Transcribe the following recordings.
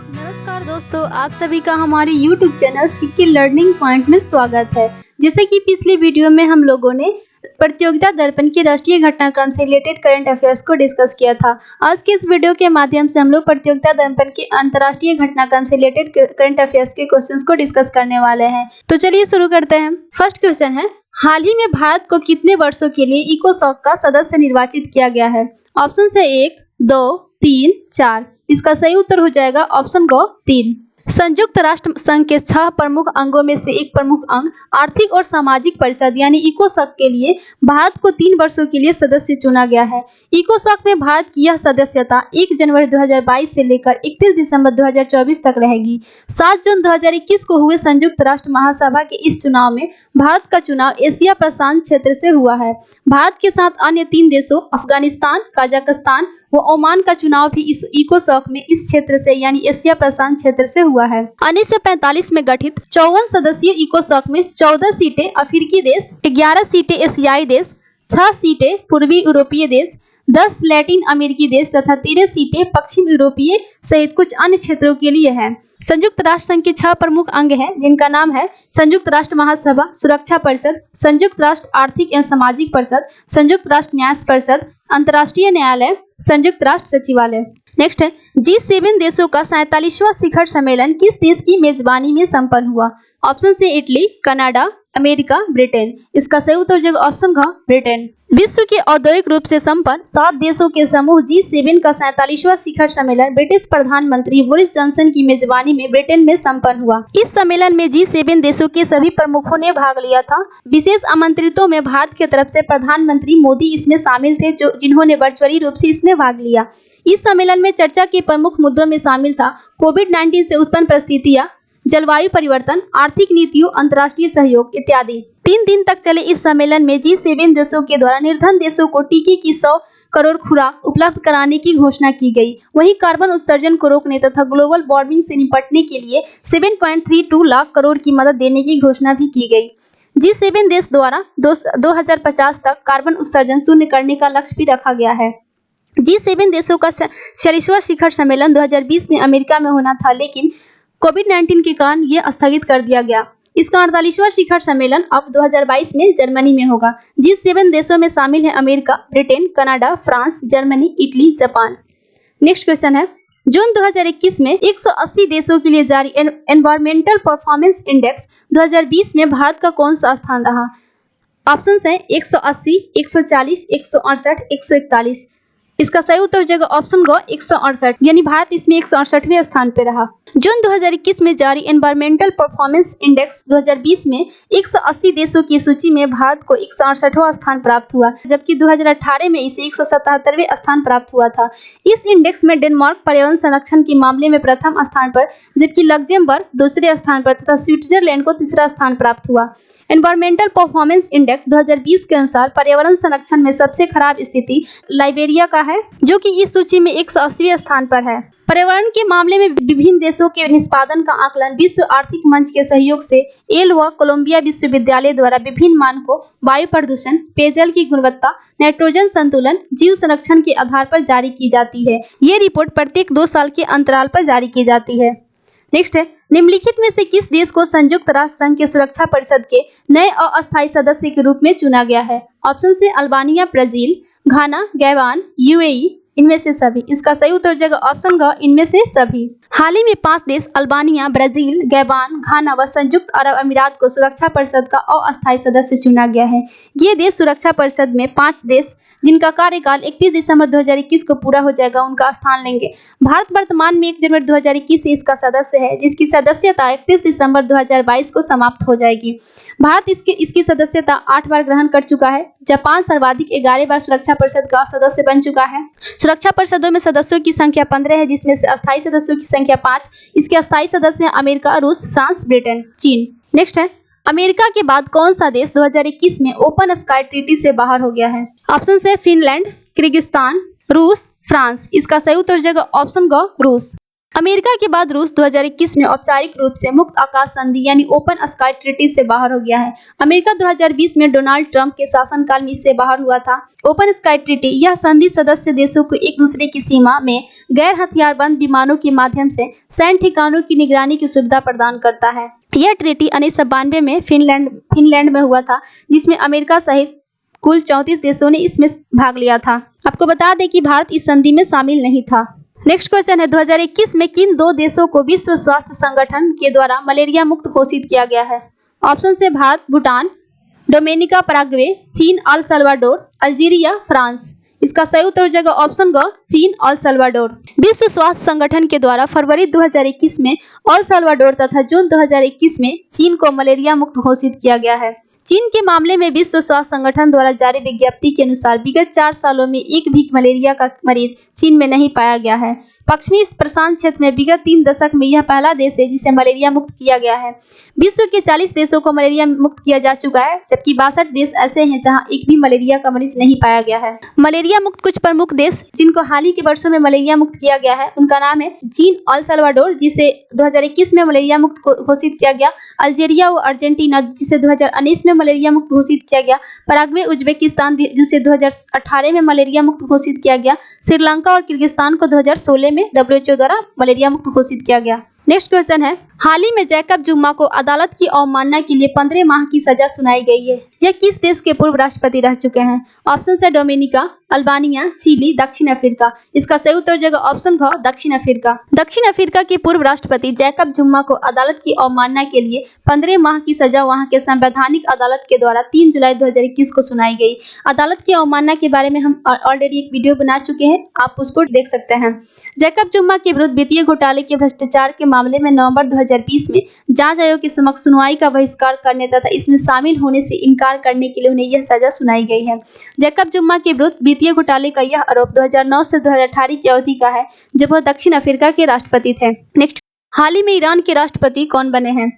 नमस्कार दोस्तों, आप सभी का हमारे YouTube channel CK learning point में स्वागत है। जैसे कि पिछली वीडियो में हम लोगों ने प्रतियोगिता दर्पण के राष्ट्रीय घटनाक्रम से रिलेटेड करंट अफेयर्स को डिस्कस किया था। आज के इस वीडियो के माध्यम से हम लोग प्रतियोगिता दर्पण के अंतर्राष्ट्रीय घटनाक्रम से रिलेटेड करंट अफेयर्स के क्वेश्चंस को डिस्कस करने वाले हैं। तो चलिए शुरू करते हैं। फर्स्ट क्वेश्चन है, हाल ही में भारत को कितने वर्षों के लिए इकोसॉक का सदस्य निर्वाचित किया गया है? ऑप्शन है 1, 2, 3, 4। इसका सही उत्तर हो जाएगा ऑप्शन ग 3। संयुक्त राष्ट्र संघ के 6 प्रमुख अंगों में से एक प्रमुख अंग आर्थिक और सामाजिक परिषद यानी इकोसॉक के लिए भारत को 3 वर्षों के लिए सदस्य चुना गया है। इकोसॉक में भारत की यह सदस्यता 1 जनवरी 2022 से लेकर 31 दिसंबर 2024 तक रहेगी। 7 जून 2021 को हुए संयुक्त राष्ट्र महासभा के इस चुनाव में भारत का चुनाव एशिया प्रशांत क्षेत्र से हुआ है। भारत के साथ अन्य 3 देशों अफगानिस्तान, कजाकिस्तान व ओमान का चुनाव भी इस इकोसॉक में इस क्षेत्र से यानी एशिया प्रशांत क्षेत्र से हुआ है। 1945 में गठित 54 सदस्यीय इकोसॉक में 14 सीटें अफ्रीकी देश, 11 सीटें एशियाई देश, 6 सीटें पूर्वी यूरोपीय देश, 10 लैटिन अमेरिकी देश तथा 13 सीटें पश्चिम यूरोपीय सहित कुछ अन्य क्षेत्रों के लिए है। संयुक्त राष्ट्र संघ के 6 प्रमुख अंग हैं जिनका नाम है संयुक्त राष्ट्र महासभा, सुरक्षा परिषद, संयुक्त राष्ट्र आर्थिक एवं सामाजिक परिषद, संयुक्त राष्ट्र न्याय परिषद, अंतर्राष्ट्रीय न्यायालय, संयुक्त राष्ट्र सचिवालय। नेक्स्ट है, G7 देशों का 47वां शिखर सम्मेलन किस देश की मेजबानी में संपन्न हुआ? ऑप्शन से इटली, कनाडा, अमेरिका, ब्रिटेन। इसका सही उत्तर हो जाएगा ऑप्शन घ ब्रिटेन। विश्व के औद्योगिक रूप से संपन्न 7 देशों के समूह G7 का 47वां शिखर सम्मेलन ब्रिटिश प्रधानमंत्री बोरिस जॉनसन की मेजबानी में ब्रिटेन में संपन्न हुआ। इस सम्मेलन में G7 देशों के सभी प्रमुखों ने भाग लिया था। विशेष आमंत्रितों में भारत की तरफ से प्रधानमंत्री मोदी इसमें शामिल थे, जिन्होंने वर्चुअली रूप से इसमें भाग लिया। इस सम्मेलन में चर्चा के प्रमुख मुद्दों में शामिल था कोविड-19 से उत्पन्न परिस्थितियां, जलवायु परिवर्तन, आर्थिक नीतियों, अंतर्राष्ट्रीय सहयोग इत्यादि। 3 दिन तक चले इस सम्मेलन में G7 देशों के द्वारा निर्धन देशों को टीके की 100 करोड़ खुराक उपलब्ध कराने की घोषणा की गई। वहीं कार्बन उत्सर्जन को रोकने तथा ग्लोबल वार्मिंग से निपटने के लिए 7.32 लाख करोड़ की मदद देने की घोषणा भी की गई। G7 देश द्वारा 2050 तक कार्बन उत्सर्जन शून्य करने का लक्ष्य भी रखा गया है। G7 देशों का 46वां शिखर सम्मेलन 2020 में अमेरिका में होना था, लेकिन कोविड-19 के कारण यह स्थगित कर दिया गया। इसका 48वां शिखर सम्मेलन अब 2022 में जर्मनी में होगा। G7 देशों में शामिल है America, Britain, Canada, France, Germany, Italy, Japan. Next question है, जून 2021 में 180 देशों के लिए जारी एनवायरमेंटल परफॉर्मेंस इंडेक्स 2020 में भारत का कौन सा स्थान रहा? ऑप्शन है 180, 140, 168, 141। इसका सही उत्तर हो जाएगा ऑप्शन ग 168, यानी भारत इसमें 168वें स्थान पे रहा। जून 2021 में जारी एनवायरमेंटल परफॉर्मेंस इंडेक्स 2020 में 180 देशों की सूची में भारत को 168वां स्थान प्राप्त हुआ, जबकि 2018 में इसे 177वें स्थान प्राप्त हुआ था। इस इंडेक्स में डेनमार्क पर्यावरण संरक्षण के मामले में प्रथम स्थान पर, जबकि लग्जमबर्ग दूसरे स्थान पर तथा स्विट्जरलैंड को तीसरा स्थान प्राप्त हुआ। एनवायरमेंटल परफॉर्मेंस इंडेक्स 2020 के अनुसार पर्यावरण संरक्षण में सबसे खराब स्थिति लाइबेरिया का है, जो कि इस सूची में 180वें स्थान पर है। पर्यावरण के मामले में विभिन्न देशों के निष्पादन का आकलन विश्व आर्थिक मंच के सहयोग से येल व कोलंबिया विश्वविद्यालय द्वारा विभिन्न मानकों वायु प्रदूषण, पेयजल की गुणवत्ता, नाइट्रोजन संतुलन, जीव संरक्षण के आधार पर जारी की जाती है। ये रिपोर्ट प्रत्येक 2 साल के अंतराल पर जारी की जाती है। नेक्स्ट है, निम्नलिखित में से किस देश को संयुक्त राष्ट्र संघ के सुरक्षा परिषद के नए अस्थायी सदस्य के रूप में चुना गया है? ऑप्शन से अल्बानिया, ब्राजील, घाना, गैबान, यूएई, इनमें से सभी। इसका सही उत्तर हो जाएगा ऑप्शन ग इनमें से सभी। हाल ही में 5 देश अल्बानिया, ब्राजील, गैबान, घाना व संयुक्त अरब अमीरात को सुरक्षा परिषद का अस्थायी सदस्य चुना गया है। ये देश सुरक्षा परिषद में 5 देश जिनका कार्यकाल 31 दिसंबर 2021 को पूरा हो जाएगा, उनका स्थान लेंगे। भारत वर्तमान में 1 जनवरी 2021 से इसका सदस्य है, जिसकी सदस्यता 31 दिसंबर 2022 को समाप्त हो जाएगी। भारत इसकी सदस्यता 8 बार ग्रहण कर चुका है। जापान सर्वाधिक 11 बार सुरक्षा परिषद का सदस्य बन चुका है। सुरक्षा परिषदों में सदस्यों की संख्या 15 है, जिसमें से अस्थायी सदस्यों की संख्या 5। इसके अस्थायी सदस्य हैं अमेरिका, रूस, फ्रांस, ब्रिटेन, चीन। नेक्स्ट है, अमेरिका के बाद कौन सा देश 2021 में ओपन स्काई ट्रीटी से बाहर हो गया है? ऑप्शन है फिनलैंड, किर्गिस्तान, रूस, फ्रांस। इसका सही उत्तर हो जाएगा ऑप्शन ग रूस। अमेरिका के बाद रूस 2021 में औपचारिक रूप से मुक्त आकाश संधि यानी ओपन स्काई ट्रीटी से बाहर हो गया है। अमेरिका 2020 में डोनाल्ड ट्रंप के शासनकाल में इससे बाहर हुआ था। ओपन स्काई ट्रीटी यह संधि सदस्य देशों को एक दूसरे की सीमा में गैर हथियारबंद विमानों के माध्यम से सैन्य ठिकानों की निगरानी की सुविधा प्रदान करता है। यह ट्रीटी 1992 में फिनलैंड में हुआ था, जिसमें अमेरिका सहित कुल 34 देशों ने इसमें भाग लिया था। आपको बता दें कि भारत इस संधि में शामिल नहीं था। नेक्स्ट क्वेश्चन है 2021 में किन दो देशों को विश्व स्वास्थ्य संगठन के द्वारा मलेरिया मुक्त घोषित किया गया है? ऑप्शन से भारत, भूटान, डोमिनिका, पराग्वे, चीन, अल सल्वाडोर, अल्जीरिया, फ्रांस। इसका सही उत्तर हो जाएगा ऑप्शन ग, चीन, अल सल्वाडोर। विश्व स्वास्थ्य संगठन के द्वारा फरवरी 2021 में अल सल्वाडोर तथा जून 2021 में चीन को मलेरिया मुक्त घोषित किया गया है। चीन के मामले में विश्व स्वास्थ्य संगठन द्वारा जारी विज्ञप्ति के अनुसार विगत 4 सालों में एक भी मलेरिया का मरीज चीन में नहीं पाया गया है। पश्चिमी प्रशांत क्षेत्र में विगत 3 दशक में यह पहला देश है जिसे मलेरिया मुक्त किया गया है। विश्व के 40 देशों को मलेरिया मुक्त किया जा चुका है, जबकि 62 देश ऐसे हैं जहां एक भी मलेरिया का मरीज नहीं पाया गया है। मलेरिया मुक्त कुछ प्रमुख देश जिनको हाल ही के वर्षों में मलेरिया मुक्त किया गया है, उनका नाम है चीन, अल सल्वाडोर जिसे 2021 में मलेरिया मुक्त घोषित किया गया, अल्जीरिया व अर्जेंटीना जिसे 2019 में मलेरिया मुक्त घोषित किया गया, पराग्वे, उज्बेकिस्तान जिसे 2018 में मलेरिया मुक्त घोषित किया गया, श्रीलंका और किर्गिस्तान को 2016 में WHO द्वारा मलेरिया मुक्त घोषित किया गया। नेक्स्ट क्वेश्चन है, हाल ही में जैकब जुमा को अदालत की अवमानना के लिए 15 माह की सजा सुनाई गई है। यह किस देश के पूर्व राष्ट्रपति रह चुके हैं? ऑप्शन है डोमिनिका, अल्बानिया, चिली, दक्षिण अफ्रीका। इसका सही उत्तर हो जाएगा ऑप्शन ख, दक्षिण अफ्रीका। दक्षिण अफ्रीका के पूर्व राष्ट्रपति जैकब जुमा को अदालत की अवमानना के लिए 15 माह की सजा वहां के संवैधानिक अदालत के द्वारा 3 जुलाई 2021 को सुनाई गई। अदालत की अवमानना के बारे में हम ऑलरेडी एक वीडियो बना चुके हैं, आप उसको देख सकते हैं। जैकब जुमा के विरुद्ध वित्तीय घोटाले के भ्रष्टाचार के मामले में नवंबर 2020 में जांच आयोग के समक्ष सुनवाई का बहिष्कार करने तथा इसमें शामिल होने से इनकार करने के लिए उन्हें यह सजा सुनाई गई है। जैकब जुमा के विरुद्ध वित्तीय घोटाले का यह आरोप 2009 से 2018 की अवधि का है, जब वह दक्षिण अफ्रीका के राष्ट्रपति थे। नेक्स्ट, हाल ही में ईरान के राष्ट्रपति कौन बने हैं?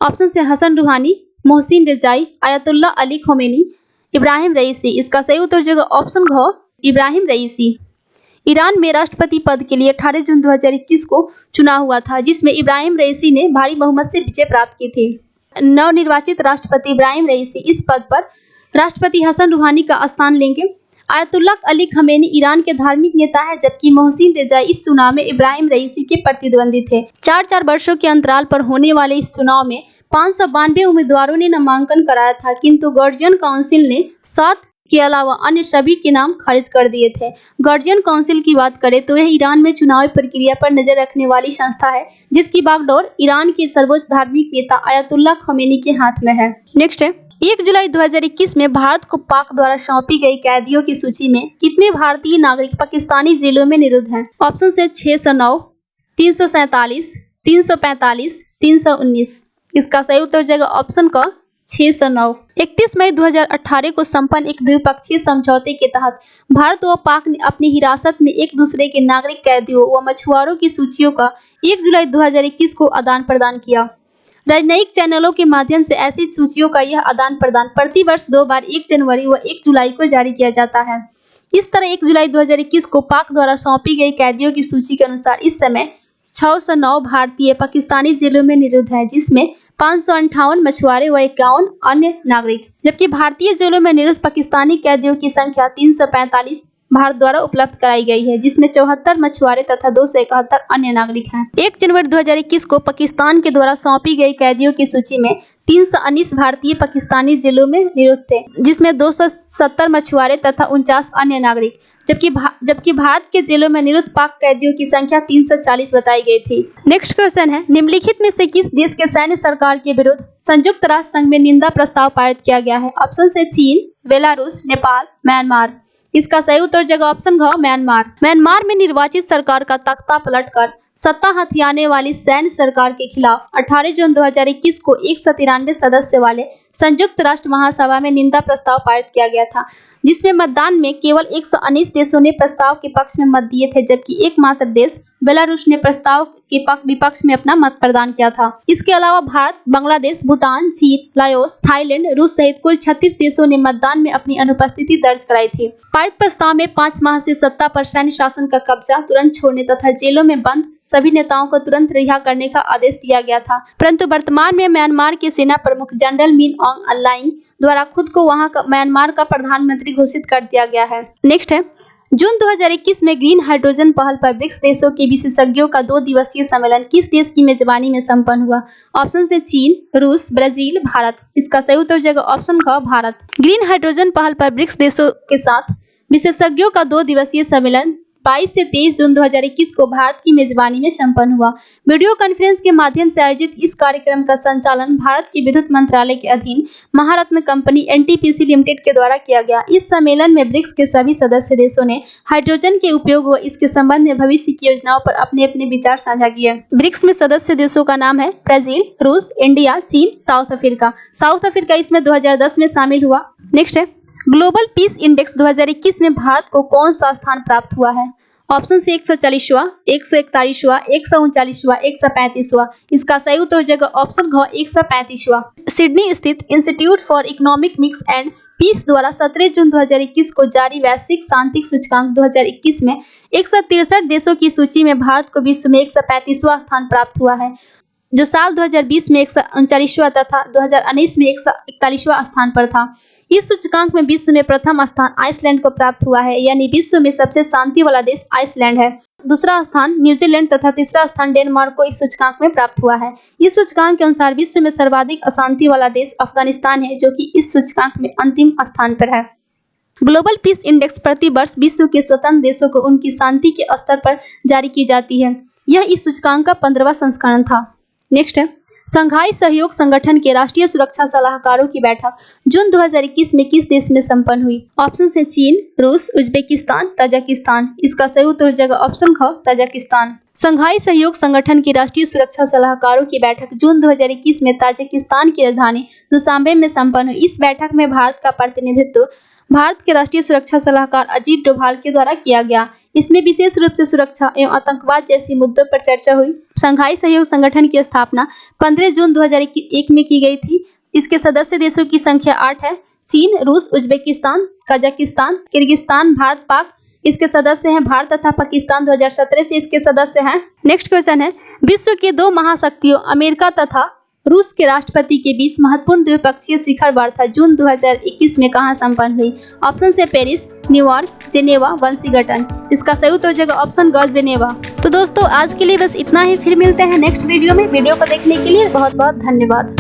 ऑप्शन से हसन रूहानी, मोहसिन रिजाई, आयतुल्ला अली खोमेनी, इब्राहिम रईसी। इसका सही उत्तर हो जाएगा ऑप्शन घ, इब्राहिम रईसी। ईरान में राष्ट्रपति पद के लिए 18 जून 2021 को चुनाव हुआ था, जिसमें इब्राहिम रईसी ने भारी बहुमत से विजय प्राप्त की थी। नवनिर्वाचित राष्ट्रपति इब्राहिम रईसी इस पद पर राष्ट्रपति हसन रूहानी का स्थान लेंगे। आयतुल्ला अली खमेनी ईरान के धार्मिक नेता है, जबकि मोहसिन रिजाई इस चुनाव में इब्राहिम रईसी के प्रतिद्वंदी थे। 4 वर्षों के अंतराल पर होने वाले इस चुनाव में 592 उम्मीदवारों ने नामांकन कराया था, किंतु गार्जियन काउंसिल ने 7 के अलावा अन्य सभी के नाम खारिज कर दिए थे। गार्जियन काउंसिल की बात करें तो यह ईरान में चुनावी प्रक्रिया पर नजर रखने वाली संस्था है, जिसकी बागडोर ईरान के सर्वोच्च धार्मिक नेता आयतुल्ला खमेनी के हाथ में है। नेक्स्ट है, 1 जुलाई 2021 में भारत को पाक द्वारा सौंपी गई कैदियों की सूची में कितने भारतीय नागरिक पाकिस्तानी जेलों में निरुद्ध हैं? ऑप्शन से 609, 347, 345, 319। इसका सही उत्तर हो जाएगा ऑप्शन का 609। 31 मई 2018 को संपन्न एक द्विपक्षीय समझौते के तहत भारत व पाक ने अपनी हिरासत में एक दूसरे के नागरिक कैदियों व मछुआरों की सूचियों का 1 जुलाई 2021 को आदान प्रदान किया। राजनयिक चैनलों के माध्यम से ऐसी सूचियों का यह आदान प्रदान प्रतिवर्ष 2 बार 1 जनवरी व 1 जुलाई को जारी किया जाता है। इस तरह 1 जुलाई 2021 को पाक द्वारा सौंपी गई कैदियों की सूची के अनुसार इस समय 609 भारतीय पाकिस्तानी जेलों में निरुद्ध हैं, जिसमें 558 मछुआरे व 51 अन्य नागरिक, जबकि भारतीय जेलों में निरुद्ध पाकिस्तानी कैदियों की संख्या 345 भारत द्वारा उपलब्ध कराई गई है, जिसमें 74 मछुआरे तथा 271 अन्य नागरिक हैं। 1 जनवरी 2021 को पाकिस्तान के द्वारा सौंपी गई कैदियों की सूची में 319 भारतीय पाकिस्तानी जेलों में निरुद्ध थे, जिसमें 270 मछुआरे तथा 49 अन्य नागरिक, जबकि भारत के जेलों में निरुद्ध पाक कैदियों की संख्या 340 बताई गई थी। नेक्स्ट क्वेश्चन है, निम्नलिखित में से किस देश के सैन्य सरकार के विरुद्ध संयुक्त राष्ट्र संघ में निंदा प्रस्ताव पारित किया गया है? ऑप्शन से चीन, बेलारूस, नेपाल, म्यांमार। इसका सही उत्तर जगह ऑप्शन घ, म्यांमार। म्यांमार में निर्वाचित सरकार का तख्ता पलटकर सत्ता हथियाने वाली सैन्य सरकार के खिलाफ 18 जून 2021 को 193 सदस्य वाले संयुक्त राष्ट्र महासभा में निंदा प्रस्ताव पारित किया गया था, जिसमें मतदान में केवल 119 देशों ने प्रस्ताव के पक्ष में मत दिए थे, जबकि एकमात्र देश बेलारूस ने प्रस्ताव के विपक्ष में अपना मत प्रदान किया था। इसके अलावा भारत, बांग्लादेश, भूटान, चीन, लाओस, थाईलैंड, रूस सहित कुल 36 देशों ने मतदान में अपनी अनुपस्थिति दर्ज कराई थी। पारित प्रस्ताव में 5 माह से सत्ता पर सैन्य शासन का कब्जा तुरंत छोड़ने तथा जेलों में बंद सभी नेताओं को तुरंत रिहा करने का आदेश दिया गया था। परंतु वर्तमान में म्यांमार के सेना प्रमुख जनरल मिन ऑंग अलाइंग द्वारा खुद को वहां का म्यांमार का प्रधानमंत्री घोषित कर दिया गया है। नेक्स्ट है, जून 2021 में ग्रीन हाइड्रोजन पहल पर ब्रिक्स देशों के विशेषज्ञों का 2 दिवसीय सम्मेलन किस देश की मेजबानी में संपन्न हुआ? ऑप्शन से चीन, रूस, ब्राजील, भारत। इसका सही उत्तर हो जाएगा ऑप्शन ख भारत। ग्रीन हाइड्रोजन पहल पर ब्रिक्स देशों के साथ विशेषज्ञों का 2 दिवसीय सम्मेलन 22 से 23 जून 2021 को भारत की मेजबानी में संपन्न हुआ। वीडियो कॉन्फ्रेंस के माध्यम से आयोजित इस कार्यक्रम का संचालन भारत के विद्युत मंत्रालय के अधीन महारत्न कंपनी एनटीपीसी लिमिटेड के द्वारा किया गया। इस सम्मेलन में ब्रिक्स के सभी सदस्य देशों ने हाइड्रोजन के उपयोग व इसके संबंध में भविष्य की योजनाओं पर अपने अपने विचार साझा किए। ब्रिक्स में सदस्य देशों का नाम है ब्राजील, रूस, इंडिया, चीन, साउथ अफ्रीका। साउथ अफ्रीका इसमें 2010 में शामिल हुआ। नेक्स्ट है, ग्लोबल पीस इंडेक्स 2021 में भारत को कौन सा स्थान प्राप्त हुआ है? ऑप्शन से 140वां, 141वां, 139वां, 135वां। इसका सही उत्तर हो जाएगा ऑप्शन घ 135वां। सिडनी स्थित institute for economics and peace द्वारा 17 जून 2021 को जारी वैश्विक शांति सूचकांक 2021 में 163 देशों की सूची में भारत को विश्व में 135वां स्थान प्राप्त हुआ है, जो साल 2020 में 139वां तथा 2019 में 141वां स्थान पर था। इस सूचकांक में विश्व में प्रथम स्थान आइसलैंड को प्राप्त हुआ है, यानी विश्व में सबसे शांति वाला देश आइसलैंड है। दूसरा स्थान न्यूजीलैंड तथा तीसरा स्थान डेनमार्क को इस सूचकांक में प्राप्त हुआ है। इस सूचकांक के अनुसार विश्व में सर्वाधिक अशांति वाला देश अफगानिस्तान है, जो कि इस सूचकांक में अंतिम स्थान पर है। ग्लोबल पीस इंडेक्स प्रति वर्ष विश्व के स्वतंत्र देशों को उनकी शांति के स्तर पर जारी की जाती है। यह इस सूचकांक का 15वां संस्करण था। नेक्स्ट है, संघाई सहयोग संगठन के राष्ट्रीय सुरक्षा सलाहकारों की बैठक जून 2021 में किस देश में संपन्न हुई? ऑप्शन से चीन, रूस, उज्बेकिस्तान, तजाकिस्तान। इसका सही उत्तर हो जाएगा ऑप्शन ख तजाकिस्तान। संघाई सहयोग संगठन की राष्ट्रीय सुरक्षा सलाहकारों की बैठक जून 2021 में ताजिकिस्तान की राजधानी दुशांबे में संपन्न हुई। इस बैठक में भारत का प्रतिनिधित्व भारत के राष्ट्रीय सुरक्षा सलाहकार अजीत डोभाल के द्वारा किया गया। इसमें विशेष रूप से सुरक्षा एवं आतंकवाद जैसी मुद्दों पर चर्चा हुई। संघाई सहयोग संगठन की स्थापना 15 जून 2001 में की गई थी। इसके सदस्य देशों की संख्या 8 है। चीन, रूस, उज्बेकिस्तान, कजाकिस्तान, किर्गिस्तान, भारत, पाक इसके सदस्य हैं। भारत तथा पाकिस्तान 2017 से इसके सदस्य हैं। नेक्स्ट क्वेश्चन है, विश्व के 2 महाशक्तियों अमेरिका तथा रूस के राष्ट्रपति के बीच महत्वपूर्ण द्विपक्षीय शिखर वार्ता जून 2021 में कहां संपन्न हुई? ऑप्शन से पेरिस, न्यूयॉर्क, जेनेवा, वाशिंगटन। इसका सही उत्तर हो जाएगा ऑप्शन ग जेनेवा। तो दोस्तों आज के लिए बस इतना ही, फिर मिलते हैं नेक्स्ट वीडियो में। वीडियो को देखने के लिए बहुत बहुत धन्यवाद।